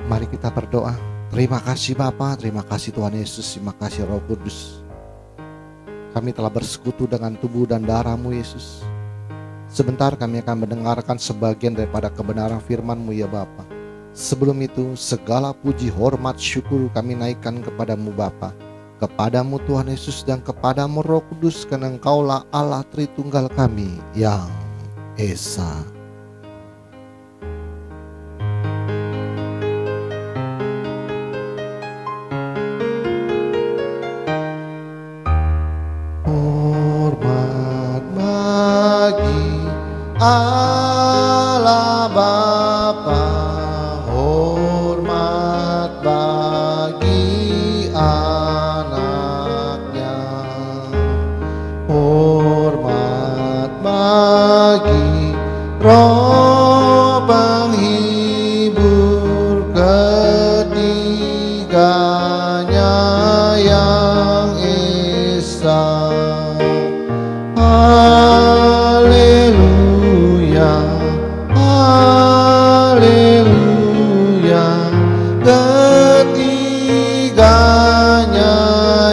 Mari kita berdoa. Terima kasih Bapa, terima kasih Tuhan Yesus, terima kasih Roh Kudus. Kami telah bersekutu dengan tubuh dan darah-Mu Yesus. Sebentar kami akan mendengarkan sebagian daripada kebenaran firman-Mu ya Bapa. Sebelum itu segala puji, hormat, syukur kami naikkan kepadamu Bapa, kepadamu Tuhan Yesus dan kepadamu Roh Kudus, karena Engkaulah Allah Tritunggal kami yang Esa. Hormat bagi Allah Bapa, hormat bagi anaknya, hormat bagi Roh penghibur, ketiganya yang Esa. Haleluya, haleluya, ketiganya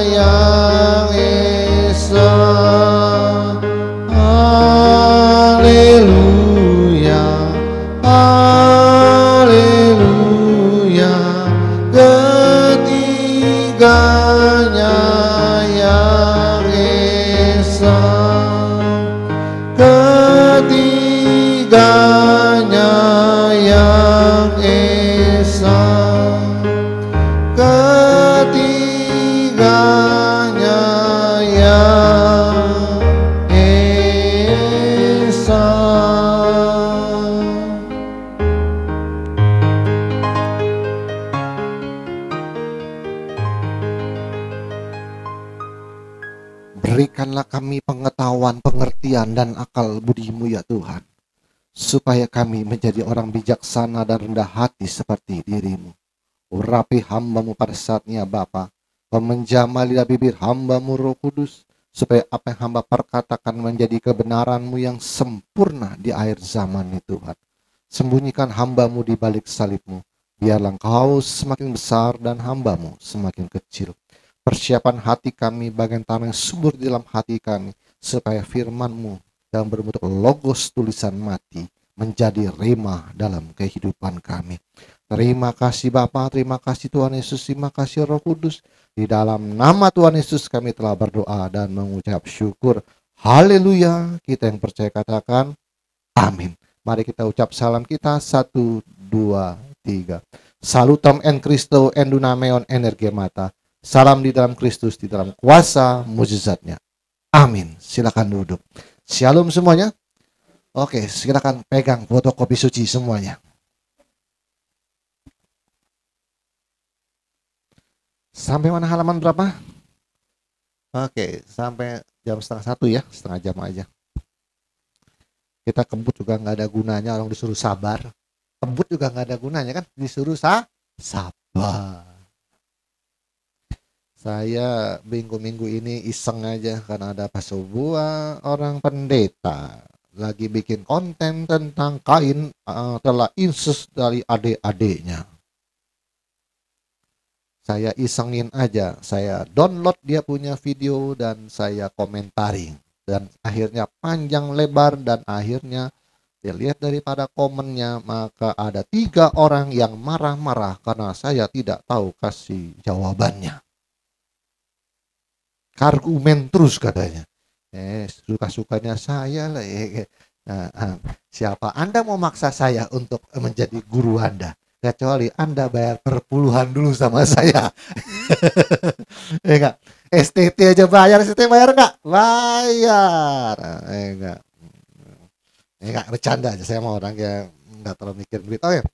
yang Esa. Haleluya, haleluya, ketiganya yang Esa. Ketiganya yang Esa, ketiganya yang Esa. Berikanlah kami pengetahuan, pengertian, dan akal budi-Mu ya Tuhan, supaya kami menjadi orang bijaksana dan rendah hati seperti diri-Mu. Urapi hamba-Mu pada saatnya Bapa, menjamah lidah bibir hamba-Mu Roh Kudus, supaya apa yang hamba perkatakan menjadi kebenaran-Mu yang sempurna di akhir zaman ini Tuhan. Sembunyikan hamba-Mu di balik salib-Mu, biarlah Engkau semakin besar dan hamba-Mu semakin kecil. Persiapan hati kami bagian tanah yang subur di dalam hati kami, supaya firman-Mu dalam berbentuk logos tulisan mati menjadi rema dalam kehidupan kami. Terima kasih Bapa, terima kasih Tuhan Yesus, terima kasih Roh Kudus. Di dalam nama Tuhan Yesus kami telah berdoa dan mengucap syukur. Haleluya. Kita yang percaya katakan amin. Mari kita ucap salam kita. 1, 2, 3. Salutam en Christo en dunameon energemata. Salam di dalam Kristus, di dalam kuasa mujizatnya. Amin. Silakan duduk. Shalom semuanya. Oke, silakan pegang fotokopi suci semuanya. Sampai mana halaman berapa? Oke, sampai jam 12:30 ya, setengah jam aja. Kita kebut juga nggak ada gunanya, orang disuruh sabar. Kebut juga nggak ada gunanya kan, disuruh sabar. Saya minggu-minggu ini iseng aja karena ada sebuah orang pendeta lagi bikin konten tentang Kain telah incest dari adik-adiknya. Saya isengin aja, saya download dia punya video dan saya komentarin. Dan akhirnya panjang lebar dan akhirnya dilihat daripada komennya, maka ada 3 orang yang marah-marah karena saya tidak tahu kasih jawabannya. Argumen terus katanya. Suka-sukanya saya lah. Siapa Anda mau maksa saya untuk menjadi guru Anda? Kecuali Anda bayar perpuluhan dulu sama saya. Enggak. STT aja bayar, STT bayar enggak? Bayar. Enggak. Enggak, bercanda aja. Saya mau orang yang enggak terlalu mikir duit. Oh ya.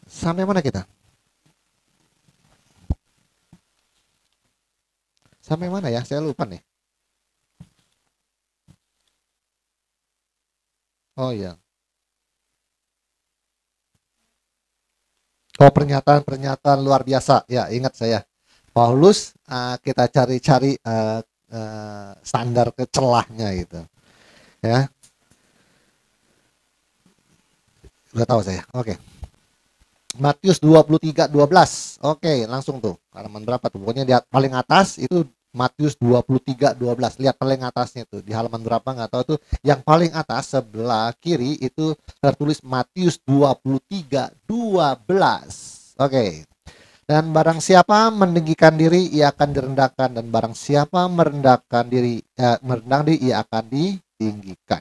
Sampai mana kita? Sampai mana ya? Saya lupa nih. Oh iya. Oh, pernyataan luar biasa. Ya, ingat saya. Paulus, kita cari-cari standar kecelahnya itu. Ya. Udah tahu saya. Oke. Matius 23:12. Oke, langsung tuh. Halaman berapa tuh? Pokoknya di paling atas itu Matius 23:12. Lihat paling atasnya tuh. Di halaman berapa nggak tahu tuh. Yang paling atas sebelah kiri itu tertulis Matius 23:12. Oke. Dan barang siapa meninggikan diri, ia akan direndahkan, dan barang siapa merendahkan diri, ia akan ditinggikan.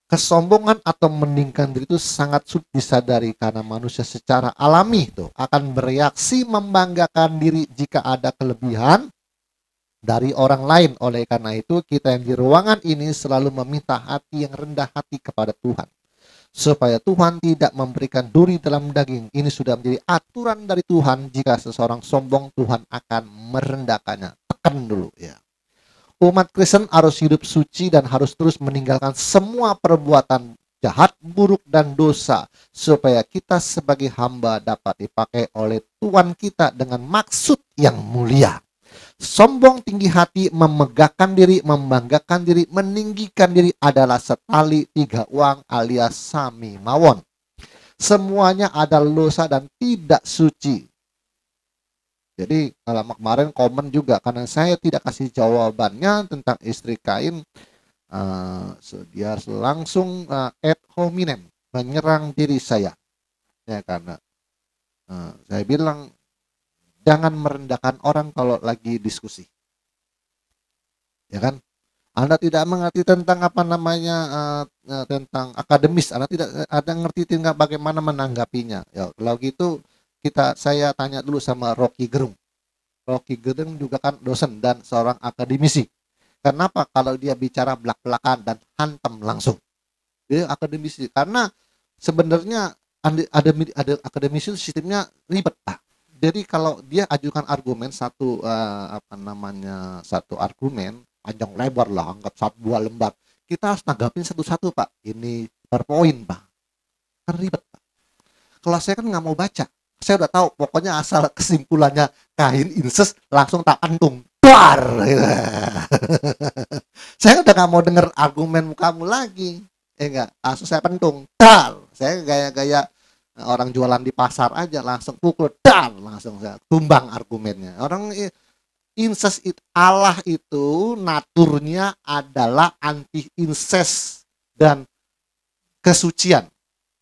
Kesombongan atau meninggikan diri itu sangat sulit disadari karena manusia secara alami itu akan bereaksi membanggakan diri jika ada kelebihan dari orang lain. Oleh karena itu, kita yang di ruangan ini selalu meminta hati yang rendah hati kepada Tuhan, supaya Tuhan tidak memberikan duri dalam daging. Ini sudah menjadi aturan dari Tuhan. Jika seseorang sombong, Tuhan akan merendahkannya. Tekan dulu ya. Umat Kristen harus hidup suci dan harus terus meninggalkan semua perbuatan jahat, buruk, dan dosa, supaya kita sebagai hamba dapat dipakai oleh Tuhan kita dengan maksud yang mulia. Sombong, tinggi hati, memegahkan diri, membanggakan diri, meninggikan diri adalah setali tiga uang alias sami mawon. Semuanya adalah dosa dan tidak suci. Jadi kalau kemarin komen juga karena saya tidak kasih jawabannya tentang istri Kain, dia langsung ad hominem menyerang diri saya. Ya karena saya bilang jangan merendahkan orang kalau lagi diskusi. Ya kan? Anda tidak mengerti tentang apa namanya tentang akademis, Anda tidak ada ngerti tentang bagaimana menanggapinya. Ya, kalau gitu saya tanya dulu sama Rocky Gerung. Rocky Gerung juga kan dosen dan seorang akademisi. Kenapa kalau dia bicara belak-belakan dan hantam langsung? Dia akademisi karena sebenarnya ada akademisi sistemnya ribet, Pak. Jadi kalau dia ajukan argumen satu argumen panjang lebar lah, anggap 2 lembar. Kita harus tanggapin satu-satu, Pak. Ini per poin, Pak. Kan ribet, Pak. Kalau saya kan nggak mau baca. Saya udah tahu, pokoknya asal kesimpulannya Kain incest langsung tak antung. Dar! Saya udah nggak mau denger argumen kamu lagi. Enggak, langsung saya pentung. Dar! Saya gaya-gaya orang jualan di pasar aja, langsung pukul. Dar! Langsung saya tumbang argumennya. Orang incest Allah itu naturnya adalah anti incest dan kesucian.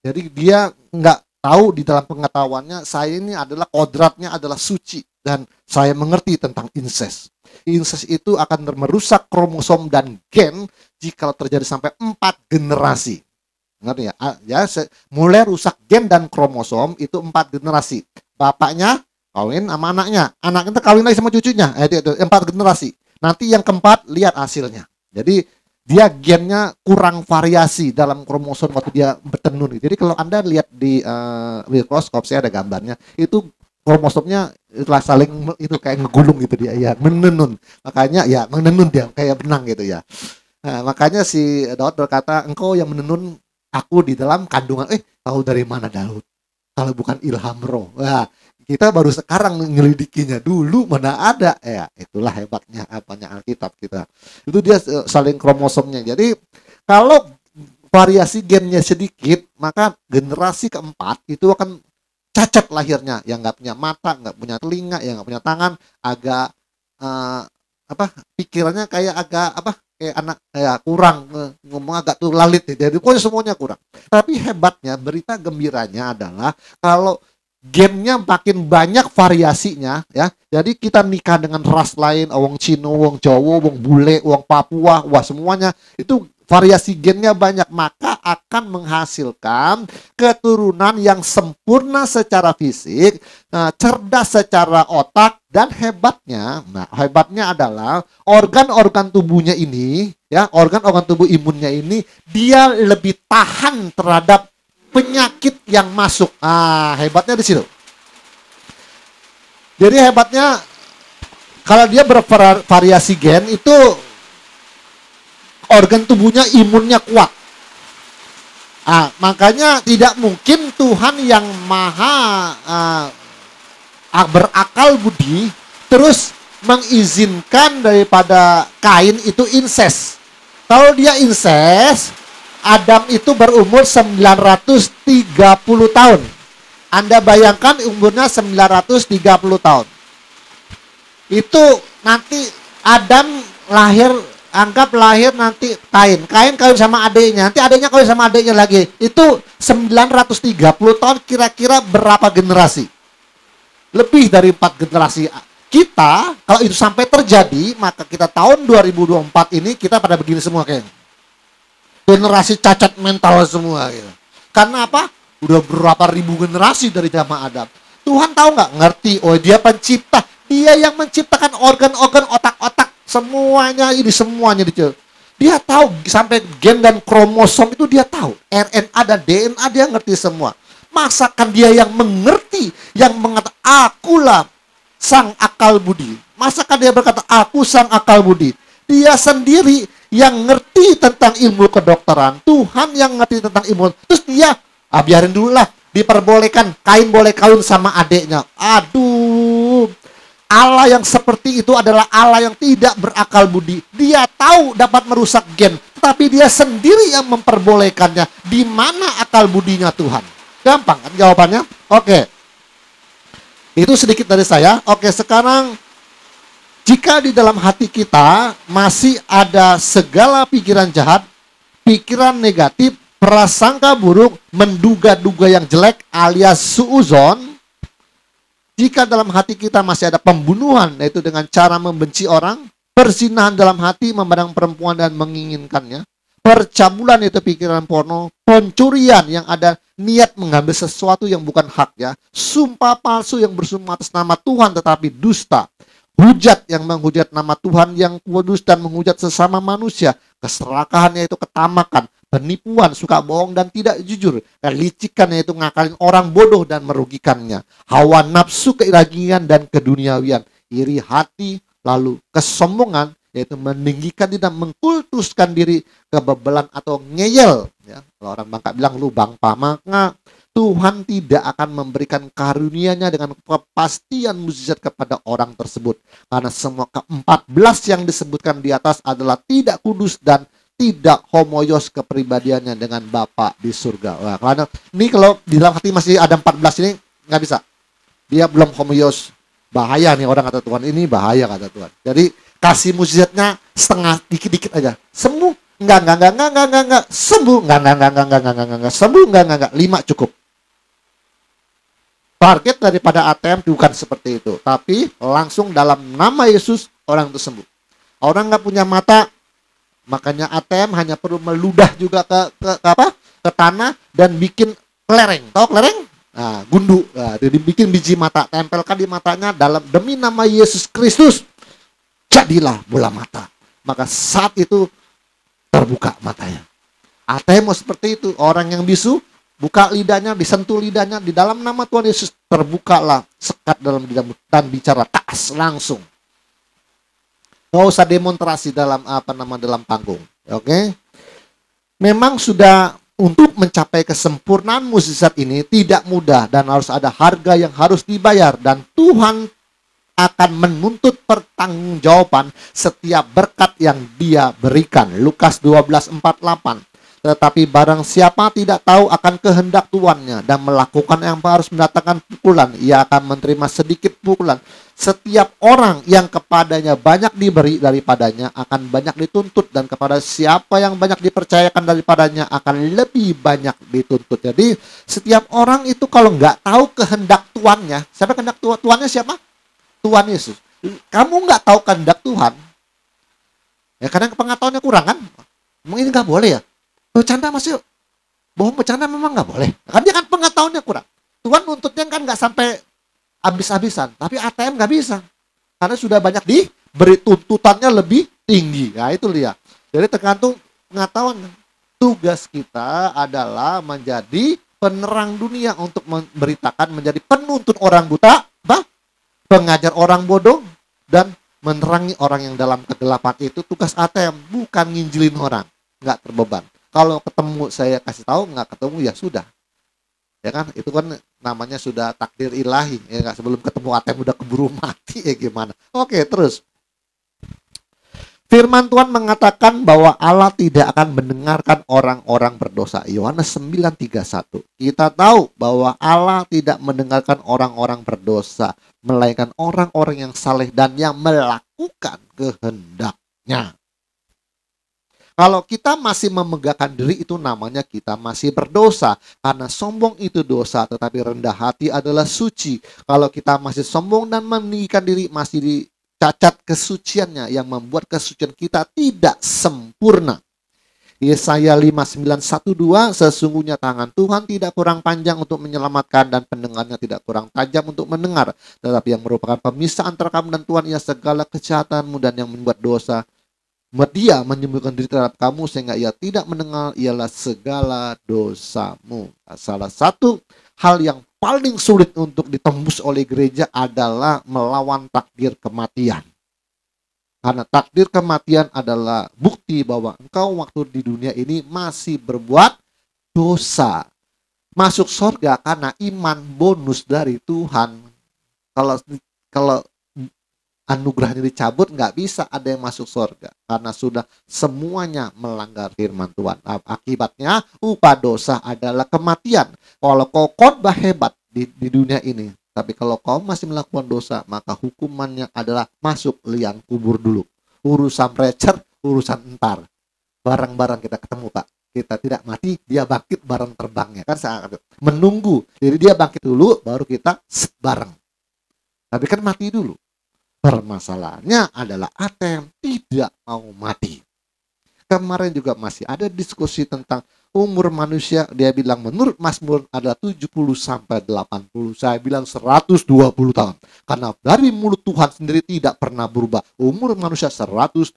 Jadi dia nggak tahu di dalam pengetahuannya saya ini adalah kodratnya adalah suci dan saya mengerti tentang incest. Incest itu akan merusak kromosom dan gen jika terjadi sampai 4 generasi. Ngerti ya? Ya, mulai rusak gen dan kromosom itu 4 generasi. Bapaknya kawin sama anaknya, anaknya kawin lagi sama cucunya. Itu 4 generasi. Nanti yang keempat lihat hasilnya. Jadi dia gennya kurang variasi dalam kromosom waktu dia bertenun. Jadi kalau Anda lihat di mikroskop, saya ada gambarnya, itu kromosomnya saling itu kayak ngegulung gitu dia, ya menenun. Makanya ya menenun dia kayak benang gitu ya. Nah, makanya si Daud berkata, engkau yang menenun aku di dalam kandungan. Tahu dari mana Daud? Kalau bukan ilham roh. Nah, kita baru sekarang menyelidikinya, dulu mana ada. Ya itulah hebatnya apanya Alkitab kita. Itu dia saling kromosomnya. Jadi kalau variasi gennya sedikit, maka generasi keempat itu akan cacat lahirnya, yang nggak punya mata, nggak punya telinga, yang nggak punya tangan, agak pikirannya kayak kayak anak kurang, ngomong agak tuh lalit. Jadi pokoknya semuanya kurang. Tapi hebatnya, berita gembiranya adalah kalau gennya makin banyak variasinya ya. Jadi kita nikah dengan ras lain, wong Cino, wong Jawa, wong bule, wong Papua, wah semuanya itu variasi gennya banyak, maka akan menghasilkan keturunan yang sempurna secara fisik, cerdas secara otak, dan hebatnya adalah organ-organ tubuhnya ini ya, organ-organ tubuh imunnya ini dia lebih tahan terhadap penyakit yang masuk. Hebatnya di situ. Jadi hebatnya kalau dia bervariasi gen itu organ tubuhnya imunnya kuat. Makanya tidak mungkin Tuhan yang maha berakal budi terus mengizinkan daripada Kain itu incest. Kalau dia incest, Adam itu berumur 930 tahun. Anda bayangkan umurnya 930 tahun. Itu nanti Adam lahir, anggap lahir nanti Kain kawin sama adiknya, nanti adiknya kawin sama adiknya lagi. Itu 930 tahun, kira-kira berapa generasi? Lebih dari 4 generasi. Kita, kalau itu sampai terjadi, maka kita tahun 2024 ini kita pada begini semua kayaknya. Generasi cacat mental semua gitu. Karena apa? Udah berapa ribu generasi dari zaman Adam. Tuhan tahu nggak? Ngerti. Oh, dia pencipta. Dia yang menciptakan organ-organ, otak-otak, semuanya ini, semuanya dia. Dia tahu sampai gen dan kromosom itu dia tahu. RNA dan DNA dia ngerti semua. Masakan dia yang mengerti, yang mengatakan akulah sang akal budi. Masakan dia berkata aku sang akal budi. Dia sendiri yang ngerti tentang ilmu kedokteran. Tuhan yang ngerti tentang ilmu. Terus dia, biarin dulu lah, diperbolehkan Kain boleh kawin sama adiknya. Aduh, Allah yang seperti itu adalah Allah yang tidak berakal budi. Dia tahu dapat merusak gen, tapi dia sendiri yang memperbolehkannya. Di mana akal budinya Tuhan? Gampang kan jawabannya? Oke. Itu sedikit dari saya. Oke, sekarang jika di dalam hati kita masih ada segala pikiran jahat, pikiran negatif, prasangka buruk, menduga-duga yang jelek alias suuzon, jika dalam hati kita masih ada pembunuhan, yaitu dengan cara membenci orang, perzinahan dalam hati, memandang perempuan dan menginginkannya, percabulan itu pikiran porno, pencurian yang ada niat mengambil sesuatu yang bukan haknya, sumpah palsu yang bersumpah atas nama Tuhan tetapi dusta, hujat yang menghujat nama Tuhan yang kudus dan menghujat sesama manusia, keserakahan yaitu ketamakan, penipuan, suka bohong dan tidak jujur, kelicikan yaitu ngakalin orang bodoh dan merugikannya, hawa nafsu, keiragian dan keduniawian, iri hati, lalu kesombongan yaitu meninggikan diri dan mengkultuskan diri, kebebelan atau ngeyel. Ya, kalau orang Bangka bilang lu bangpa, maka Tuhan tidak akan memberikan karunia-Nya dengan kepastian mukjizat kepada orang tersebut. Karena semua ke-14 yang disebutkan di atas adalah tidak kudus dan tidak homoios kepribadiannya dengan Bapa di surga. Wah, karena ini kalau di dalam hati masih ada 14 ini nggak bisa. Dia belum homoios. Bahaya nih orang kata Tuhan. Ini bahaya kata Tuhan. Jadi kasih mukjizatnya setengah, dikit-dikit aja. Sembuh. Enggak. Sembuh. Enggak. Sembuh. Enggak. 5 cukup. Target daripada ATM bukan seperti itu, tapi langsung dalam nama Yesus orang itu sembuh. Orang nggak punya mata, makanya ATM hanya perlu meludah juga ke tanah dan bikin kelereng. Tahu kelereng? Nah, gundu. Nah, dibikin biji mata, tempelkan di matanya dalam demi nama Yesus Kristus. Jadilah bola mata. Maka saat itu terbuka matanya. ATM mau seperti itu. Orang yang bisu buka lidahnya, disentuh lidahnya, di dalam nama Tuhan Yesus terbukalah sekat dalam lidahmu dan bicara tas langsung. Nggak usah demonstrasi dalam dalam panggung, oke? Memang sudah untuk mencapai kesempurnaan mukjizat ini tidak mudah dan harus ada harga yang harus dibayar dan Tuhan akan menuntut pertanggungjawaban setiap berkat yang Dia berikan. Lukas 12:48. Tetapi barang siapa tidak tahu akan kehendak tuannya dan melakukan yang harus mendatangkan pukulan, ia akan menerima sedikit pukulan. Setiap orang yang kepadanya banyak diberi daripadanya akan banyak dituntut, dan kepada siapa yang banyak dipercayakan daripadanya akan lebih banyak dituntut. Jadi setiap orang itu kalau nggak tahu kehendak tuannya, siapa kehendak tuannya siapa? Tuhan Yesus. Kamu nggak tahu kehendak Tuhan, ya kadang pengetahuannya kurang kan? Mungkin nggak boleh ya. Bercanda masih bohong, bercanda memang nggak boleh. Kan dia kan pengetahuannya kurang. Tuhan nuntutnya kan nggak sampai habis-habisan, tapi ATM nggak bisa karena sudah banyak diberi tuntutannya lebih tinggi. Nah itu dia. Jadi tergantung pengetahuan. Tugas kita adalah menjadi penerang dunia untuk memberitakan, menjadi penuntun orang buta, pengajar orang bodoh, dan menerangi orang yang dalam kegelapan. Itu tugas ATM, bukan nginjilin orang. Nggak terbeban. Kalau ketemu saya kasih tahu, nggak ketemu ya sudah, ya kan? Itu kan namanya sudah takdir ilahi, ya nggak? Sebelum ketemu ATM udah keburu mati, ya gimana? Oke, terus Firman Tuhan mengatakan bahwa Allah tidak akan mendengarkan orang-orang berdosa. Yohanes 9:31. Kita tahu bahwa Allah tidak mendengarkan orang-orang berdosa, melainkan orang-orang yang saleh dan yang melakukan kehendaknya. Kalau kita masih memegahkan diri, itu namanya kita masih berdosa. Karena sombong itu dosa, tetapi rendah hati adalah suci. Kalau kita masih sombong dan meninggikan diri, masih dicacat kesuciannya yang membuat kesucian kita tidak sempurna. Yesaya 59:1-2, sesungguhnya tangan Tuhan tidak kurang panjang untuk menyelamatkan dan pendengarnya tidak kurang tajam untuk mendengar. Tetapi yang merupakan pemisah antara kamu dan Tuhan ialah segala kejahatanmu dan yang membuat dosa. Dia menyembuhkan diri terhadap kamu sehingga ia tidak mendengar ialah segala dosamu. Salah satu hal yang paling sulit untuk ditembus oleh gereja adalah melawan takdir kematian. Karena takdir kematian adalah bukti bahwa engkau waktu di dunia ini masih berbuat dosa. Masuk surga karena iman bonus dari Tuhan. Kalau anugerahnya dicabut, nggak bisa ada yang masuk surga karena sudah semuanya melanggar firman Tuhan. Akibatnya upah dosa adalah kematian. Kalau kau khotbah hebat di dunia ini, tapi kalau kau masih melakukan dosa, maka hukumannya adalah masuk liang kubur dulu. Urusan preacher, urusan entar. Barang-barang kita ketemu, Pak. Kita tidak mati, dia bangkit bareng terbangnya. Kan sangat menunggu. Jadi dia bangkit dulu, baru kita bareng. Tapi kan mati dulu. Permasalahannya adalah ATM tidak mau mati. Kemarin juga masih ada diskusi tentang umur manusia. Dia bilang menurut Mazmur adalah 70 sampai 80. Saya bilang 120 tahun. Karena dari mulut Tuhan sendiri tidak pernah berubah. Umur manusia 120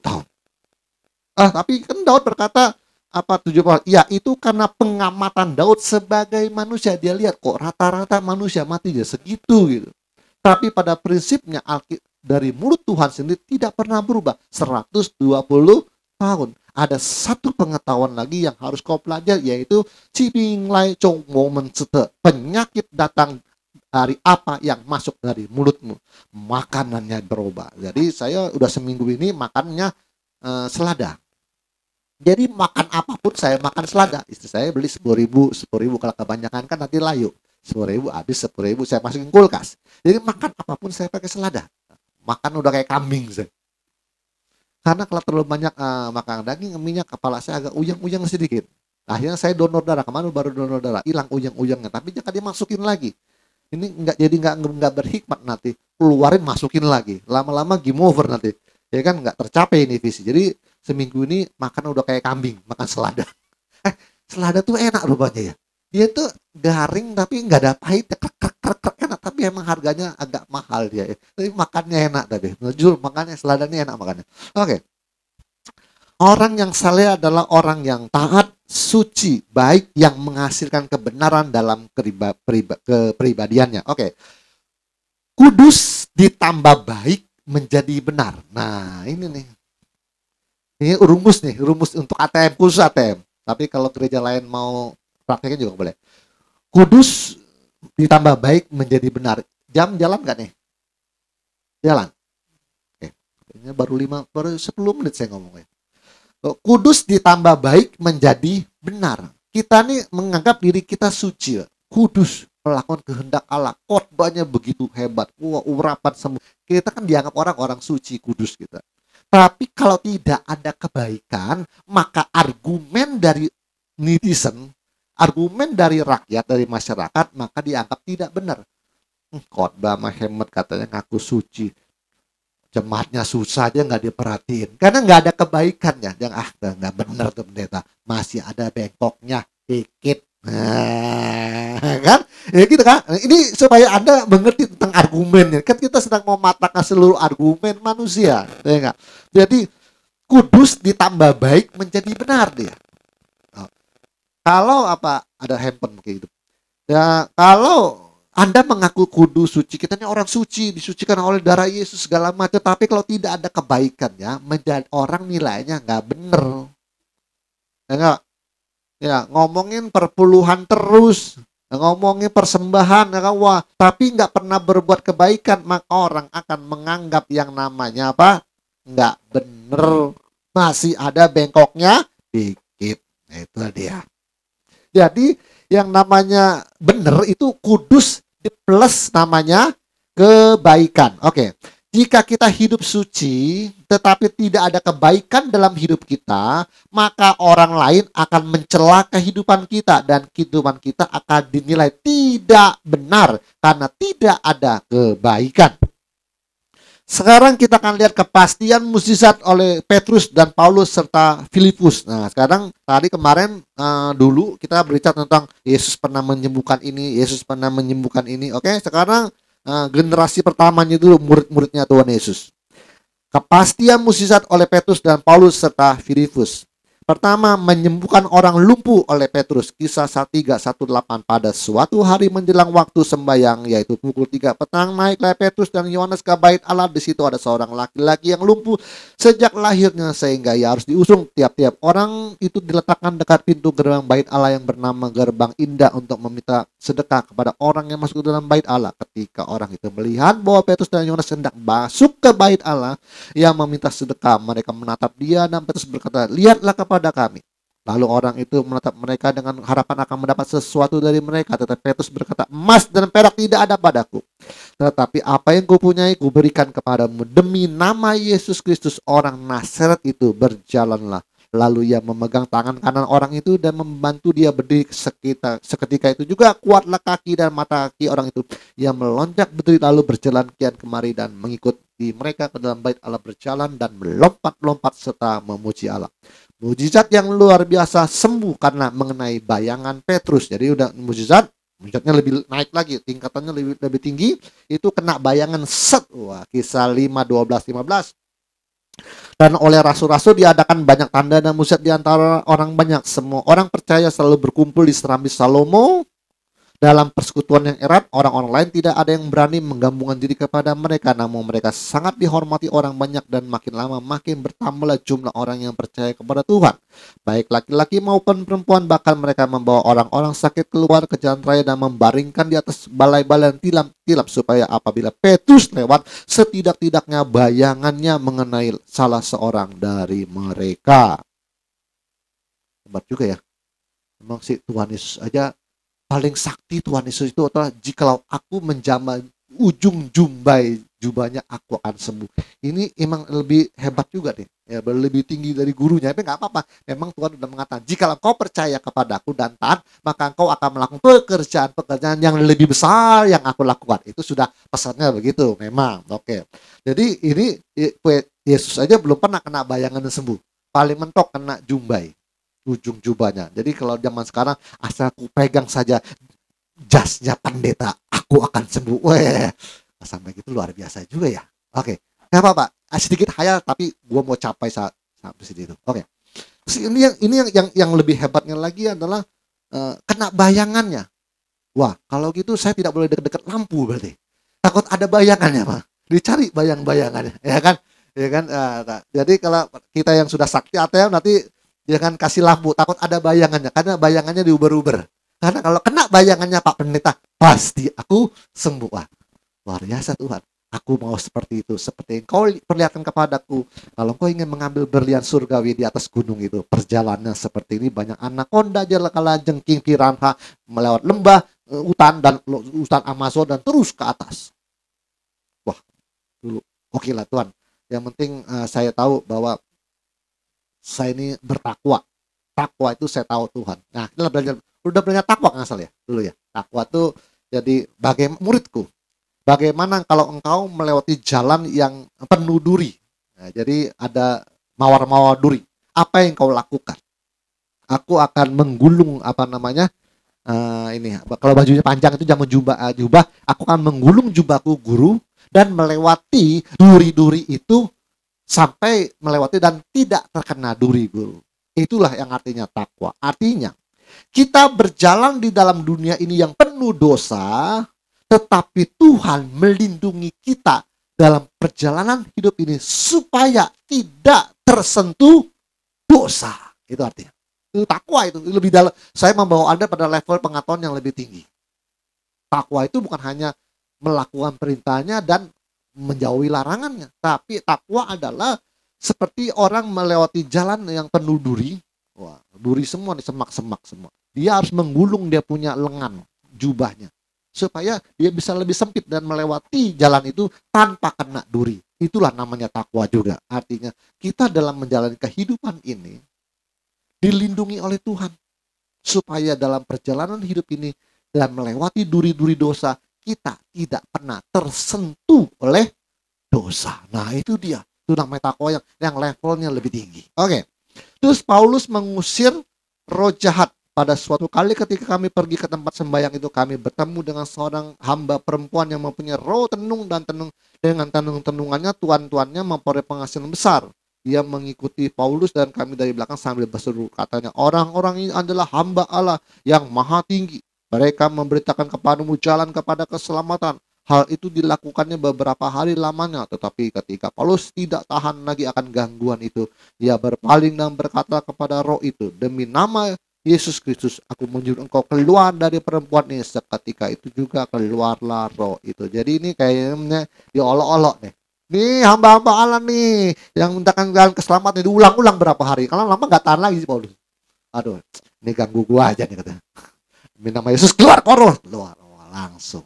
tahun. Tapi kan Daud berkata, apa 70? Ya, itu karena pengamatan Daud sebagai manusia. Dia lihat kok rata-rata manusia mati dia segitu gitu. Tapi pada prinsipnya dari mulut Tuhan sendiri tidak pernah berubah. 120 tahun. Ada satu pengetahuan lagi yang harus kau pelajari, yaitu cipinglai chong momen sete. Penyakit datang dari apa yang masuk dari mulutmu. Makanannya berubah. Jadi saya udah seminggu ini makannya selada. Jadi makan apapun saya makan selada. Istri saya beli 10.000 kalau kebanyakan kan nanti layu. 10.000 habis 10.000 saya masukin kulkas. Jadi makan apapun saya pakai selada. Makan udah kayak kambing saya. Karena kalau terlalu banyak makan daging, minyak, kepala saya agak uyang-uyang sedikit. Akhirnya saya donor darah. Kemarin baru donor darah, hilang uyang-uyangnya. Tapi jangan dimasukin lagi. Ini nggak berhikmat nanti. Keluarin masukin lagi. Lama-lama game over nanti. Ya kan nggak tercapai ini visi. Jadi seminggu ini makan udah kayak kambing, makan selada. Selada tuh enak rupanya ya. Dia tuh garing tapi nggak ada pahit, krek enak, tapi emang harganya agak mahal dia ya. Tapi makannya enak tadi. Jujur makannya seladanya enak makannya. Oke. Orang yang saleh adalah orang yang taat, suci, baik, yang menghasilkan kebenaran dalam kepribadiannya. Oke. Kudus ditambah baik menjadi benar. Nah, ini nih. Ini rumus untuk ATM, khusus ATM. Tapi kalau gereja lain mau prakteknya juga boleh. Kudus ditambah baik menjadi benar. Jam jalan nggak nih? Jalan. Oke. Ini baru 10 menit saya ngomongnya. Kudus ditambah baik menjadi benar. Kita nih menganggap diri kita suci. Kudus, melakukan kehendak Allah. Khotbahnya begitu hebat. Wah, urapan semua. Kita kan dianggap orang suci, kudus kita. Tapi kalau tidak ada kebaikan, maka argumen dari netizen, argumen dari rakyat, dari masyarakat, maka dianggap tidak benar. Khotbah mah hemat katanya ngaku suci. Jemaatnya susah aja nggak diperhatiin. Karena nggak ada kebaikannya. Yang nggak benar tuh pendeta. Masih ada bengkoknya dikit. Kan? Ya gitu kan? Ini supaya Anda mengerti tentang argumennya. Kan kita sedang mematahkan seluruh argumen manusia. Ya enggak? Jadi kudus ditambah baik menjadi benar dia. Kalau ada handphone kayak gitu. Ya, kalau Anda mengaku kudus, suci, kita ini orang suci, disucikan oleh darah Yesus segala macam, tapi kalau tidak ada kebaikannya, menjadi orang nilainya nggak bener. Ya enggak? Ya, ngomongin perpuluhan terus, ngomongin persembahan, ya kan? Wah, tapi nggak pernah berbuat kebaikan, maka orang akan menganggap yang namanya apa? nggak bener, masih ada bengkoknya dikit. Nah, itu dia. Jadi yang namanya bener itu kudus di plus namanya kebaikan. Oke. Jika kita hidup suci tetapi tidak ada kebaikan dalam hidup kita, maka orang lain akan mencela kehidupan kita dan kehidupan kita akan dinilai tidak benar karena tidak ada kebaikan. Sekarang kita akan lihat kepastian mukjizat oleh Petrus dan Paulus serta Filipus. Nah, sekarang tadi kemarin dulu kita berbicara tentang Yesus pernah menyembuhkan ini, Yesus pernah menyembuhkan ini. Oke, sekarang generasi pertamanya dulu murid-muridnya Tuhan Yesus. Kepastian mukjizat oleh Petrus dan Paulus serta Filipus. Pertama, menyembuhkan orang lumpuh oleh Petrus. Kisah 3:1-8. Pada suatu hari menjelang waktu sembahyang, yaitu pukul 3 petang, naiklah Petrus dan Yohanes ke bait Allah. Di situ ada seorang laki-laki yang lumpuh sejak lahirnya, sehingga ia harus diusung. Tiap-tiap orang itu diletakkan dekat pintu gerbang bait Allah yang bernama Gerbang Indah untuk meminta sedekah kepada orang yang masuk ke dalam bait Allah. Ketika orang itu melihat bahwa Petrus dan Yohanes hendak masuk ke bait Allah yang meminta sedekah, mereka menatap dia dan Petrus berkata, "Lihatlah kepada kami." Lalu orang itu menatap mereka dengan harapan akan mendapat sesuatu dari mereka. Tetapi Petrus berkata, "Emas dan perak tidak ada padaku, tetapi apa yang kupunyai kuberikan kepadamu. Demi nama Yesus Kristus orang Nazaret itu, berjalanlah." Lalu ia memegang tangan kanan orang itu dan membantu dia berdiri. Seketika itu juga kuatlah kaki dan mata kaki orang itu. Ia melonjak berdiri lalu berjalan kian kemari dan mengikuti mereka ke dalam bait Allah, berjalan dan melompat-lompat serta memuji Allah. Mujizat yang luar biasa, sembuh karena mengenai bayangan Petrus. Jadi udah mujizatnya lebih naik lagi, tingkatannya lebih tinggi. Itu kena bayangan set. Wah, Kisah 5:12-15. Dan oleh rasul-rasul diadakan banyak tanda dan mujizat di antara orang banyak. Semua orang percaya selalu berkumpul di serambi Salomo. Dalam persekutuan yang erat, orang-orang lain tidak ada yang berani menggabungkan diri kepada mereka. Namun mereka sangat dihormati orang banyak dan makin lama makin bertambahlah jumlah orang yang percaya kepada Tuhan. Baik laki-laki maupun perempuan, bahkan mereka membawa orang-orang sakit keluar ke jalan raya dan membaringkan di atas balai-balai dan tilam-tilam, supaya apabila Petrus lewat, setidak-tidaknya bayangannya mengenai salah seorang dari mereka. Hebat juga ya. Memang si Tuhan Yesus aja paling sakti. Tuhan Yesus itu adalah, jikalau aku menjamah ujung jubahnya aku akan sembuh. Ini emang lebih hebat juga nih, ya, lebih tinggi dari gurunya. Tapi nggak apa-apa, memang Tuhan sudah mengatakan, jikalau kau percaya kepadaku dan taat, maka engkau akan melakukan pekerjaan yang lebih besar yang aku lakukan. Itu sudah pesannya begitu memang. Oke. Jadi ini Yesus aja belum pernah kena bayangan sembuh. Paling mentok kena jumbai, ujung jubahnya. Jadi kalau zaman sekarang, asal aku pegang saja jasnya pendeta, aku akan sembuh. Weh, sampai gitu luar biasa juga ya. Oke, nggak apa-apa, sedikit hayal tapi gua mau capai sampai situ. Oke. Ini yang lebih hebatnya lagi adalah kena bayangannya. Wah, kalau gitu saya tidak boleh dekat-dekat lampu berarti. Takut ada bayangannya, Pak. Dicari bayang-bayangannya, ya kan? Ya kan? Jadi kalau kita yang sudah sakti atau nanti jangan kasih lampu, takut ada bayangannya, karena bayangannya diuber-uber. Karena kalau kena bayangannya Pak Pendeta, pasti aku sembuh. Wah, luar biasa Tuhan. Aku mau seperti itu, seperti yang kau perlihatkan kepadaku. Kalau kau ingin mengambil berlian surgawi di atas gunung itu, perjalanannya seperti ini, banyak anakonda, kala jengking, piranha, melewat lembah, hutan Amazon dan terus ke atas. Wah, dulu oke lah Tuhan. Yang penting saya tahu bahwa saya ini bertakwa. Takwa itu saya tahu Tuhan. Nah, kita udah belajar takwa kan asal ya dulu ya. Takwa itu jadi bagaimana muridku. Bagaimana kalau engkau melewati jalan yang penuh duri. Nah, jadi ada mawar-mawar duri. Apa yang kau lakukan? Aku akan menggulung ini. Kalau bajunya panjang itu jangan jubah. Aku akan menggulung jubahku guru dan melewati duri-duri itu sampai melewati dan tidak terkena duri guru. Itulah yang artinya takwa. Artinya kita berjalan di dalam dunia ini yang penuh dosa, tetapi Tuhan melindungi kita dalam perjalanan hidup ini supaya tidak tersentuh dosa. Itu artinya. Itu takwa, itu lebih dalam. Saya membawa Anda pada level pengetahuan yang lebih tinggi. Takwa itu bukan hanya melakukan perintahnya dan menjauhi larangannya, tapi takwa adalah Seperti orang melewati jalan yang penuh duri. Wah, duri semua nih, semak-semak semua. Dia harus menggulung dia punya lengan jubahnya supaya dia bisa lebih sempit dan melewati jalan itu tanpa kena duri. Itulah namanya takwa juga. Artinya kita dalam menjalani kehidupan ini dilindungi oleh Tuhan supaya dalam perjalanan hidup ini dan melewati duri-duri dosa kita tidak pernah tersentuh oleh dosa. Nah, itu dia. Itu namanya takwa yang levelnya lebih tinggi. Oke. Terus Paulus mengusir roh jahat. Pada suatu kali ketika kami pergi ke tempat sembahyang itu, kami bertemu dengan seorang hamba perempuan yang mempunyai roh tenung, dan dengan tenung-tenungannya tuan-tuannya memperoleh penghasilan besar. Dia mengikuti Paulus dan kami dari belakang sambil berseru, katanya, orang-orang ini adalah hamba Allah yang maha tinggi. Mereka memberitakan kepadamu jalan kepada keselamatan. Hal itu dilakukannya beberapa hari lamanya, tetapi ketika Paulus tidak tahan lagi akan gangguan itu, ia berpaling dan berkata kepada roh itu, demi nama Yesus Kristus, aku menyuruh engkau keluar dari perempuan ini. Seketika itu juga keluarlah roh itu. Jadi ini kayaknya diolok-olok nih. Nih hamba-hamba Allah nih yang mintakan jalan keselamatan diulang-ulang berapa hari. Kalau lama nggak tahan lagi sih Paulus. Aduh, ini ganggu gua aja nih katanya. Demi nama Yesus keluar roh, keluar. Oh, langsung.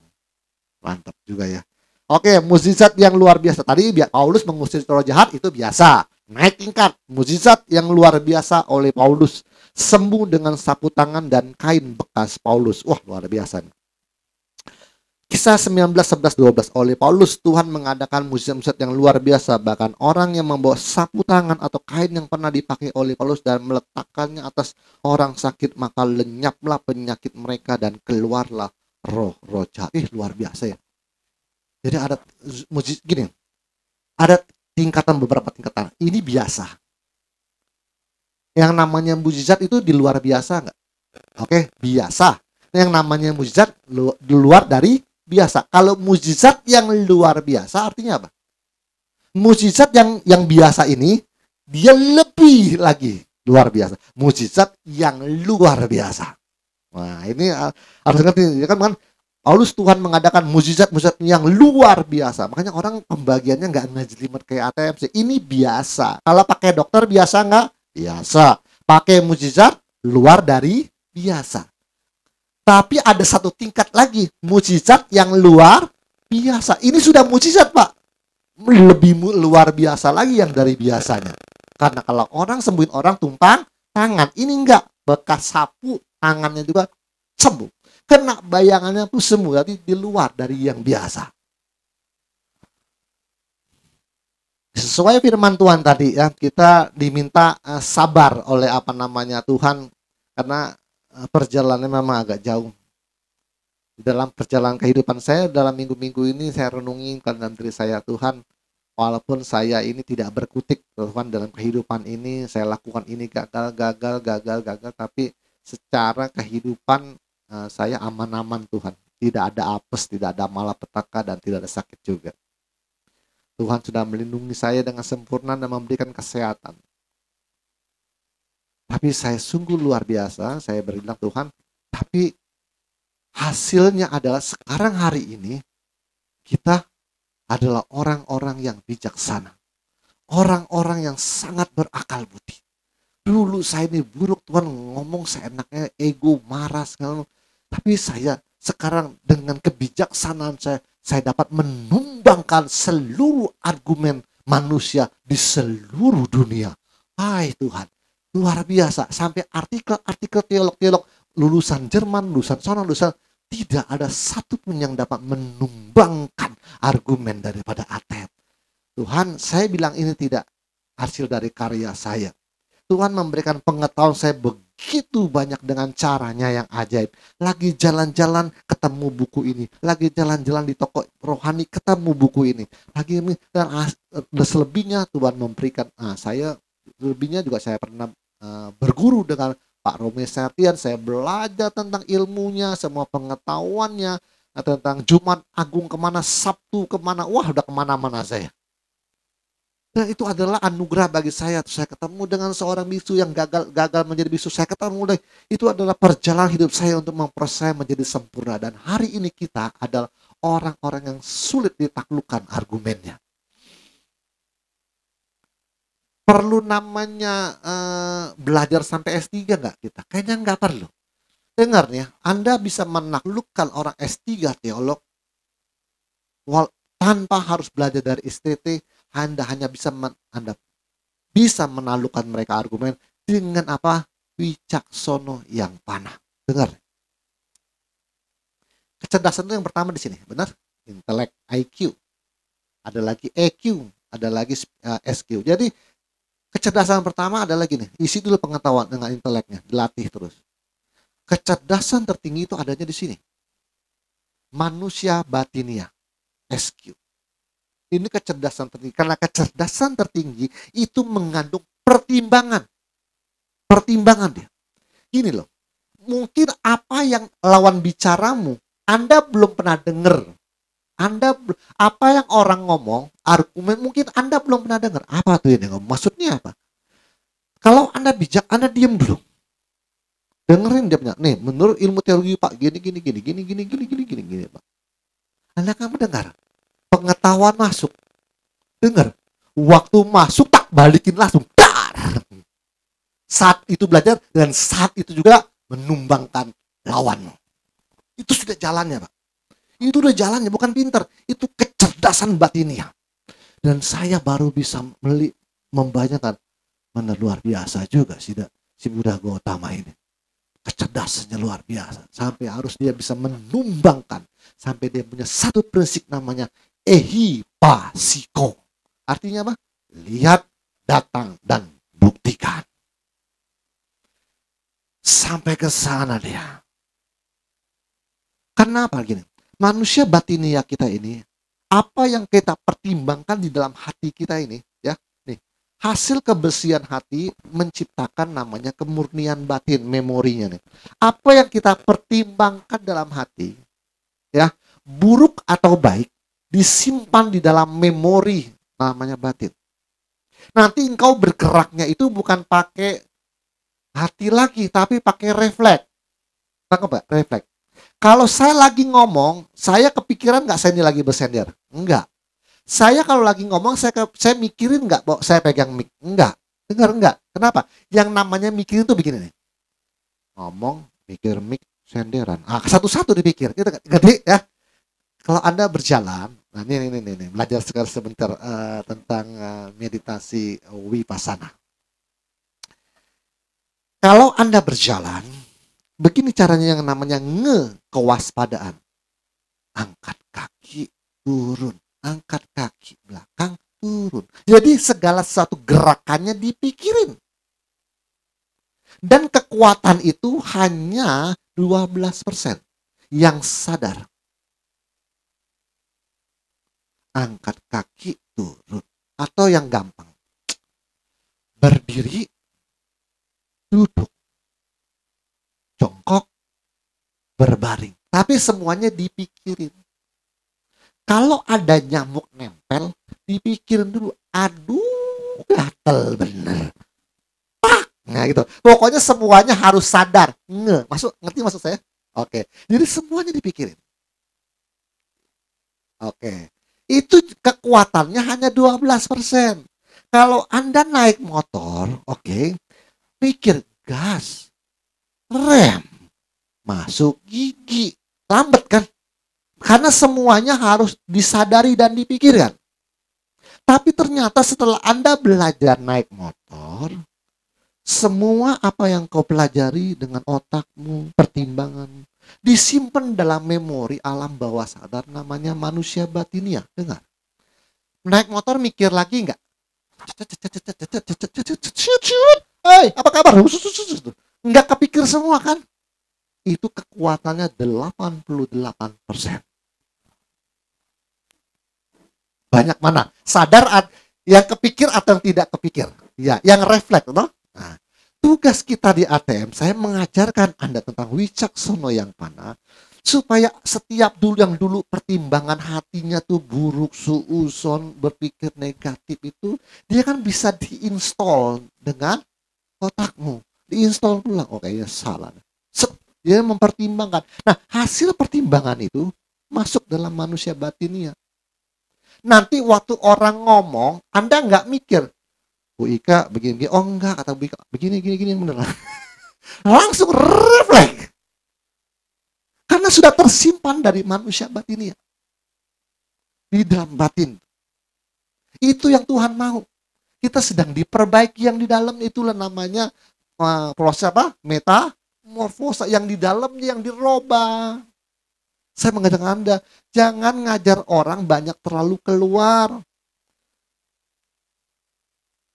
Mantap juga ya. Oke, mukjizat yang luar biasa. Tadi Paulus mengusir roh jahat itu biasa. Naik tingkat. Mukjizat yang luar biasa oleh Paulus. Sembuh dengan sapu tangan dan kain bekas Paulus. Wah, luar biasa nih. Kisah 19:11-12. Oleh Paulus, Tuhan mengadakan mukjizat yang luar biasa. Bahkan orang yang membawa sapu tangan atau kain yang pernah dipakai oleh Paulus dan meletakkannya atas orang sakit, maka lenyaplah penyakit mereka dan keluarlah roh jahat. Luar biasa ya. Jadi ada mukjizat gini. Ada beberapa tingkatan. Ini biasa. Yang namanya mukjizat itu di luar biasa enggak? Oke, biasa. Yang namanya mukjizat di luar dari biasa. Kalau mukjizat yang luar biasa artinya apa? Mukjizat yang biasa ini dia lebih lagi luar biasa. Mukjizat yang luar biasa. Nah, ini harus ngerti ya kan Paulus, Tuhan mengadakan mukjizat-mukjizat yang luar biasa. Makanya orang pembagiannya nggak ngejelimet kayak ATM sih. Ini biasa. Kalau pakai dokter biasa nggak? Biasa. Pakai mukjizat luar dari biasa. Tapi ada satu tingkat lagi, mukjizat yang luar biasa. Ini sudah mukjizat, Pak. Lebih luar biasa lagi yang dari biasanya. Karena kalau orang sembuhin orang tumpang tangan, ini enggak. Bekas sapu tangannya juga sembuh. Kena bayangannya pun sembuh, jadi di luar dari yang biasa. Sesuai firman Tuhan tadi ya, kita diminta sabar oleh Tuhan, karena perjalanannya memang agak jauh. Dalam perjalanan kehidupan saya dalam minggu-minggu ini, saya renungi dalam diri saya, Tuhan, walaupun saya ini tidak berkutik Tuhan dalam kehidupan ini, saya lakukan ini gagal, tapi secara kehidupan saya aman-aman Tuhan. Tidak ada apes, tidak ada malapetaka, dan tidak ada sakit juga. Tuhan sudah melindungi saya dengan sempurna dan memberikan kesehatan. Tapi saya sungguh luar biasa, saya berbilang Tuhan, tapi hasilnya adalah sekarang hari ini kita adalah orang-orang yang bijaksana. Orang-orang yang sangat berakal budi. Dulu saya ini buruk Tuhan, ngomong seenaknya, ego, marah, segala. Tapi saya sekarang dengan kebijaksanaan saya dapat menumbangkan seluruh argumen manusia di seluruh dunia. Hai Tuhan, luar biasa. Sampai artikel-artikel teolog-teolog lulusan Jerman, lulusan sana, tidak ada satupun yang dapat menumbangkan argumen daripada ATM. Tuhan, saya bilang ini tidak hasil dari karya saya. Tuhan memberikan pengetahuan saya begitu banyak dengan caranya yang ajaib. Lagi jalan-jalan ketemu buku ini, lagi jalan-jalan di toko rohani ketemu buku ini, lagi dan selebihnya Tuhan memberikan. Saya lebihnya juga saya pernah berguru dengan Pak Romi Sertian. Saya belajar tentang ilmunya, semua pengetahuannya, tentang Jumat Agung kemana, Sabtu kemana, wah udah kemana-mana saya. Dan itu adalah anugerah bagi saya. Saya ketemu dengan seorang bisu yang gagal menjadi bisu. Saya ketemu, itu adalah perjalanan hidup saya untuk memproses saya menjadi sempurna. Dan hari ini kita adalah orang-orang yang sulit ditaklukkan argumennya. Perlu namanya belajar sampai S3 nggak kita? Kayaknya nggak perlu. Dengar ya, Anda bisa menaklukkan orang S3 teolog tanpa harus belajar dari STT. Anda hanya Anda bisa menaklukkan mereka argumen dengan apa? Wicaksono yang panah. Dengar. Kecerdasan itu yang pertama di sini, benar? Intelek, IQ. Ada lagi EQ, ada lagi SQ. Jadi kecerdasan pertama adalah gini, isi dulu pengetahuan dengan inteleknya, dilatih terus. Kecerdasan tertinggi itu adanya di sini. Manusia batinia, SQ. Ini kecerdasan tertinggi. Karena kecerdasan tertinggi itu mengandung pertimbangan. Pertimbangan dia. Gini loh, mungkin apa yang lawan bicaramu, Anda belum pernah dengar. Apa yang orang ngomong, argumen mungkin Anda belum pernah dengar. Apa tuh ini ngomong? Maksudnya apa? Kalau Anda bijak, Anda diam dulu. Dengerin dia punya. Nih, menurut ilmu teologi Pak, gini Pak. Anda akan mendengar. Pengetahuan masuk. Dengar. Waktu masuk tak balikin langsung. Dar. Saat itu belajar dan saat itu juga menumbangkan lawanmu. Itu sudah jalannya, Pak. Itu udah jalannya, bukan pinter. Itu kecerdasan batinia. Dan saya baru bisa membayangkan mana luar biasa juga si Buddha Gautama ini. Kecerdasannya luar biasa. Sampai harus dia bisa menumbangkan. Sampai dia punya satu prinsip namanya ehipasiko. Artinya apa? Lihat, datang, dan buktikan. Sampai ke sana dia. Kenapa gini? Manusia batinia kita ini, apa yang kita pertimbangkan di dalam hati kita ini, ya, nih, hasil kebersihan hati menciptakan namanya kemurnian batin, memorinya nih. Apa yang kita pertimbangkan dalam hati, ya, buruk atau baik, disimpan di dalam memori namanya batin. Nanti engkau bergeraknya itu bukan pakai hati lagi, tapi pakai refleks. Tangkap gak? Refleks. Kalau saya lagi ngomong, saya kepikiran nggak saya ini lagi bersender? Enggak. Saya kalau lagi ngomong, saya mikirin nggak bahwa saya pegang mic? Enggak. Dengar enggak? Kenapa? Yang namanya mikirin tuh begini nih. Ngomong, mikir mic, senderan. Satu-satu dipikir. Gitu, gede ya. Kalau Anda berjalan, nah ini belajar sekali sebentar tentang meditasi Vipassana. Kalau Anda berjalan, begini caranya yang namanya kewaspadaan. Angkat kaki, turun. Angkat kaki, belakang, turun. Jadi segala sesuatu gerakannya dipikirin. Dan kekuatan itu hanya 12% yang sadar. Angkat kaki, turun. Atau yang gampang. Berdiri, duduk. Jongkok, berbaring. Tapi semuanya dipikirin. Kalau ada nyamuk nempel, dipikirin dulu. Aduh, gatel bener. Pak! Nah gitu. Pokoknya semuanya harus sadar. Ngerti maksud saya? Oke. Jadi semuanya dipikirin. Oke. Itu kekuatannya hanya 12%. Kalau Anda naik motor, oke, pikir gas, rem, masuk gigi, lambat kan? Karena semuanya harus disadari dan dipikirkan. Tapi ternyata setelah Anda belajar naik motor, semua apa yang kau pelajari dengan otakmu, pertimbangan, disimpan dalam memori alam bawah sadar namanya manusia batinia. Dengar. Naik motor mikir lagi nggak? Hei, apa kabar? Nggak kepikir semua kan? Itu kekuatannya 88%. Banyak mana? Sadar yang kepikir atau yang tidak kepikir? Ya, yang refleks, no? Nah, tugas kita di ATM, saya mengajarkan Anda tentang wicaksono yang panah, supaya setiap yang dulu pertimbangan hatinya tuh buruk, suuzon, berpikir negatif itu, dia kan bisa diinstal dengan otakmu. Diinstal pulang, oh kayaknya salah. Dia mempertimbangkan. Nah, hasil pertimbangan itu masuk dalam manusia batinia. Nanti waktu orang ngomong, Anda nggak mikir, Bu Ika begini, oh enggak, kata Bu Ika, begini yang bener. Langsung refleks. Karena sudah tersimpan dari manusia batin ya. Di dalam batin. Itu yang Tuhan mau. Kita sedang diperbaiki yang di dalam, itulah namanya proses apa? Metamorfosa, yang di dalamnya yang dirubah. Saya mengajak Anda, jangan ngajar orang banyak terlalu keluar.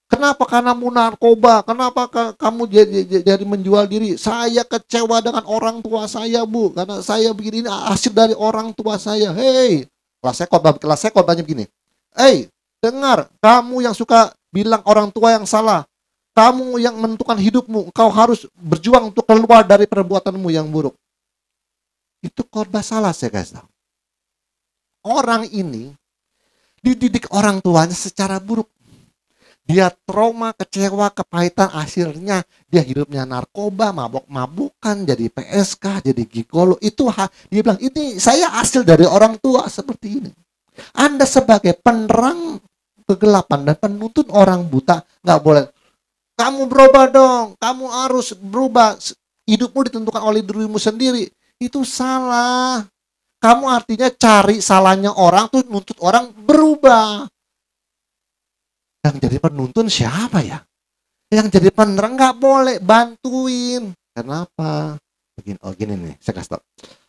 Kenapa? Karena mau narkoba. Kenapa kamu jadi menjual diri? Saya kecewa dengan orang tua saya, Bu. Karena saya begini, ini hasil dari orang tua saya. Hei, kelas saya banyak begini. Hei, dengar, kamu yang suka bilang orang tua yang salah. Kamu yang menentukan hidupmu. Kau harus berjuang untuk keluar dari perbuatanmu yang buruk. Itu khotbah salah, saya kasih tahu. Orang ini dididik orang tuanya secara buruk. Dia trauma, kecewa, kepahitan, akhirnya dia hidupnya narkoba, mabok-mabukan, jadi PSK, jadi gigolo. Itu dia bilang, ini saya hasil dari orang tua seperti ini. Anda sebagai penerang kegelapan dan penuntun orang buta, nggak boleh. Kamu berubah dong, kamu harus berubah. Hidupmu ditentukan oleh dirimu sendiri. Itu salah. Kamu artinya cari salahnya orang tuh nuntut orang berubah. Yang jadi penuntun siapa ya? Yang jadi penerang nggak boleh, bantuin. Kenapa? Gini nih, saya kasih tau.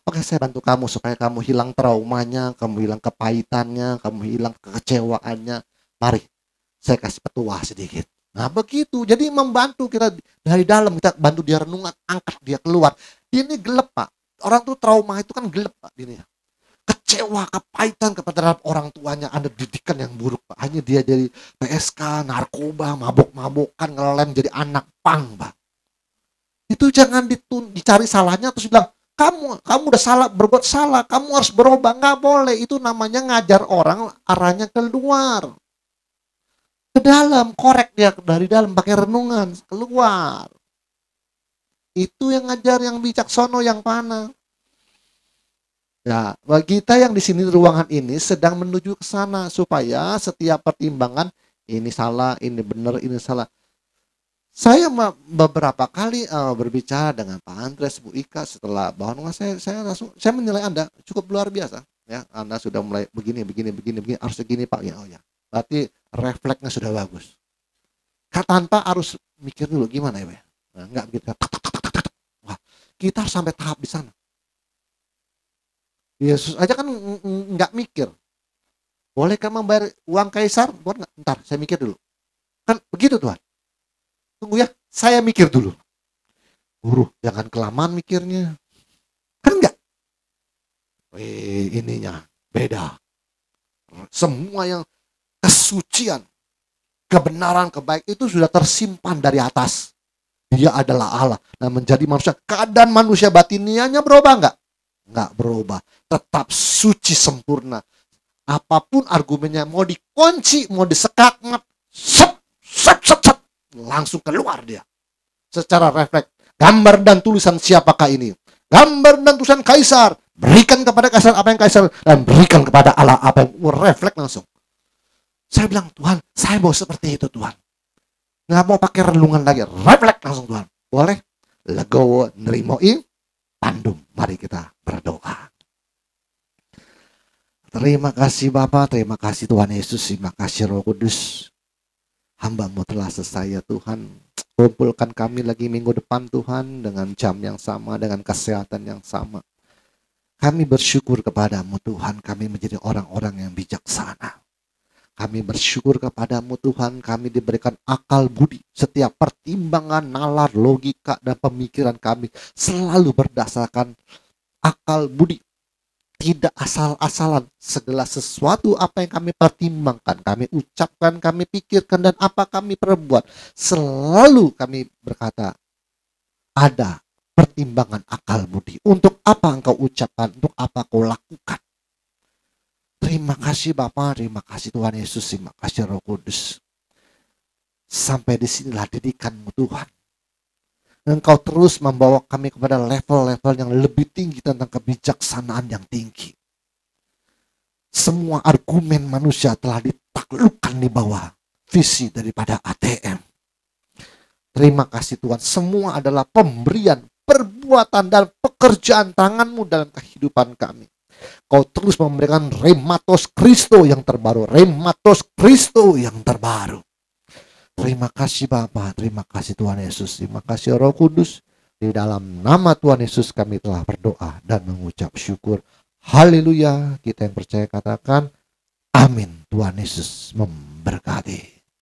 Oke, saya bantu kamu supaya kamu hilang traumanya, kamu hilang kepahitannya, kamu hilang kekecewaannya. Mari, saya kasih petuah sedikit. Nah begitu, jadi membantu kita dari dalam, kita bantu dia renungan, angkat dia keluar. Ini gelap Pak, orang tuh trauma itu kan gelap Pak. Ini kecewa, kepahitan kepada orang tuanya, ada didikan yang buruk Pak. Hanya dia jadi PSK, narkoba, mabok-mabokan, ngelem jadi anak pang Pak. Itu jangan dicari salahnya terus bilang, kamu udah salah, berbuat salah, kamu harus berubah. Nggak boleh, itu namanya ngajar orang arahnya keluar. Ke dalam, korek dia dari dalam, pakai renungan, keluar. Itu yang ngajar, yang bijaksono, yang panah. Ya, bagi kita yang di sini ruangan ini sedang menuju ke sana supaya setiap pertimbangan ini salah, ini benar, ini salah. Saya beberapa kali berbicara dengan Pak Andres, Bu Ika setelah bahwa saya menilai Anda cukup luar biasa. Ya, Anda sudah mulai begini, harus begini Pak. Ya, oh ya. Berarti refleksnya sudah bagus. Tanpa harus mikir dulu gimana ya, Pak? Nah, enggak begitu. Wah, kita harus sampai tahap di sana. Yesus aja kan nggak mikir. Bolehkah membayar uang kaisar? Ntar, saya mikir dulu. Kan begitu Tuhan. Tunggu ya, saya mikir dulu. Guru, jangan kelamaan mikirnya. Kan enggak? Ininya beda. Semua yang kesucian, kebenaran, kebaikan itu sudah tersimpan dari atas. Dia adalah Allah dan menjadi manusia. Keadaan manusia batinianya berubah enggak? Enggak berubah. Tetap suci sempurna. Apapun argumennya, mau dikunci, mau disekak, langsung keluar dia. Secara refleks. Gambar dan tulisan siapakah ini? Gambar dan tulisan kaisar. Berikan kepada kaisar apa yang kaisar, dan berikan kepada Allah apa yang refleks langsung. Saya bilang, Tuhan, saya mau seperti itu Tuhan. Nggak mau pakai renungan lagi, refleks langsung Tuhan. Boleh? Legowo nerimoi tandum. Mari kita berdoa. Terima kasih Bapak, terima kasih Tuhan Yesus, terima kasih Roh Kudus. Hamba-Mu telah selesai ya Tuhan. Kumpulkan kami lagi minggu depan Tuhan, dengan jam yang sama, dengan kesehatan yang sama. Kami bersyukur kepadamu Tuhan, kami menjadi orang-orang yang bijaksana. Kami bersyukur kepadamu Tuhan, kami diberikan akal budi. Setiap pertimbangan, nalar, logika, dan pemikiran kami selalu berdasarkan akal budi. Tidak asal-asalan. Segala sesuatu apa yang kami pertimbangkan, kami ucapkan, kami pikirkan, dan apa kami perbuat, selalu kami berkata, ada pertimbangan akal budi. Untuk apa engkau ucapkan, untuk apa kau lakukan. Terima kasih Bapak, terima kasih Tuhan Yesus, terima kasih Roh Kudus. Sampai disinilah didikanmu Tuhan. Engkau terus membawa kami kepada level-level yang lebih tinggi tentang kebijaksanaan yang tinggi. Semua argumen manusia telah ditaklukkan di bawah. visi daripada ATM. Terima kasih Tuhan, semua adalah pemberian, perbuatan, dan pekerjaan tangan-Mu dalam kehidupan kami. Kau terus memberikan Rematos Kristo yang terbaru, Rematos Kristo yang terbaru. Terima kasih Bapa, terima kasih Tuhan Yesus, terima kasih Roh Kudus. Di dalam nama Tuhan Yesus kami telah berdoa dan mengucap syukur. Haleluya, kita yang percaya katakan amin. Tuhan Yesus memberkati.